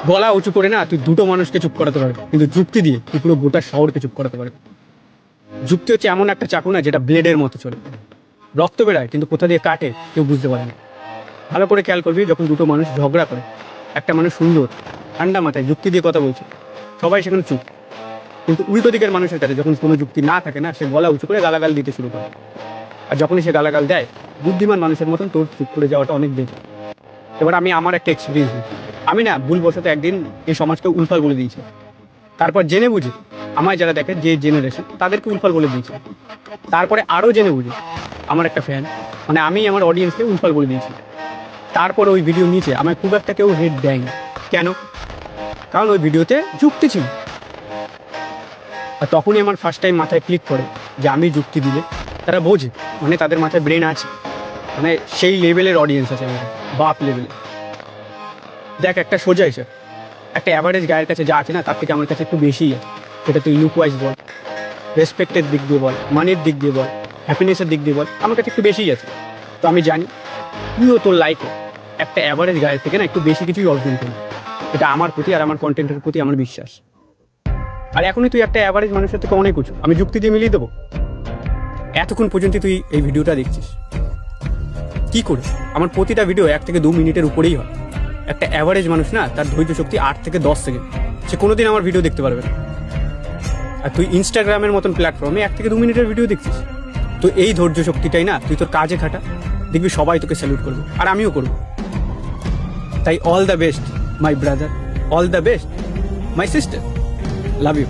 গলা উঁচু করে না তুই দুটো মানুষকে চুপ করাতে পারবি, কিন্তু যুক্তি দিয়ে তুই পুরো গোটা শহরকে চুপ করাতে পারবি। যুক্তি হচ্ছে এমন একটা চাকু না যেটা ব্লেডের মতো চলে, রক্ত বেরায় কিন্তু কোথা দিয়ে কাটে কেউ বুঝতে পারে না। ভালো করে খেয়াল করবি, যখন দুটো মানুষ ঝগড়া করে, একটা মানুষ সুন্দর ঠান্ডা মাথায় যুক্তি দিয়ে কথা বলছে, সবাই সেখানে চুপ। কিন্তু উল্টো দিকের মানুষের কাছে যখন কোনো যুক্তি না থাকে না, সে গলা উঁচু করে গালাগাল দিতে শুরু করে। আর যখনই সে গালাগাল দেয়, বুদ্ধিমান মানুষের মতন তোর চুপ করে যাওয়াটা অনেক বেশি। এবার আমি আমার একটা এক্সপিরিয়েন্স দিই। আমি না ভুলবশত একদিন এই সমাজকে উলফাল বলে দিয়েছি। তারপর জেনে বুঝি আমায় যারা দেখে, যে জেনারেশন, তাদেরকে উলফাল বলে দিয়েছি। তারপরে আরও জেনে বুঝি আমার একটা ফ্যান, মানে আমি আমার অডিয়েন্সকে উলফাল বলে দিয়েছি। তারপর ওই ভিডিও নিচে আমায় খুব একটা কেউ হেড দেয়নি। কেন? কারণ ওই ভিডিওতে যুক্তি ছিল। আর তখনই আমার ফার্স্ট টাইম মাথায় ক্লিক করে যে আমি যুক্তি দিলে তারা বোঝে, মানে তাদের মাথায় ব্রেন আছে, মানে সেই লেভেলের অডিয়েন্স আছে, আমার বাপ লেভেলে। দেখ, একটা সোজা হিসাব, একটা অ্যাভারেজ গায়ের কাছে যা আছে না, তার থেকে আমার কাছে একটু বেশিই আছে। সেটা তুই লুক ওয়াইজ বল, রেসপেক্টের দিক দিয়ে বল, মানির দিক দিয়ে বল, হ্যাপিনেসের দিক দিয়ে বল, আমার কাছে একটু বেশিই আছে। তো আমি জানি তুইও তোর লাইফে একটা অ্যাভারেজ গায়ের থেকে না একটু বেশি কিছুই অর্জন করবি। এটা আমার প্রতি আর আমার কন্টেন্টের প্রতি আমার বিশ্বাস। আর এখনই তুই একটা অ্যাভারেজ মানুষের থেকে অনেক উঁচু, আমি যুক্তি দিয়ে মিলিয়ে দেবো। এতক্ষণ পর্যন্ত তুই এই ভিডিওটা দেখছিস কি করে? আমার প্রতিটা ভিডিও 1 থেকে 2 মিনিটের উপরেই হয়। একটা অ্যাভারেজ মানুষ না, তার ধৈর্য শক্তি 8 থেকে 10 সেকেন্ড, সে কোনোদিন আমার ভিডিও দেখতে পারবে না। আর তুই ইনস্টাগ্রামের মতন প্ল্যাটফর্মে 1 থেকে 2 মিনিটের ভিডিও দেখছিস। তো এই ধৈর্য শক্তিটাই না তুই তোর কাজে খাটা, দেখবি সবাই তোকে স্যালুট করবে, আর আমিও করবো। তাই all the best my brother, all the best my sister, love you.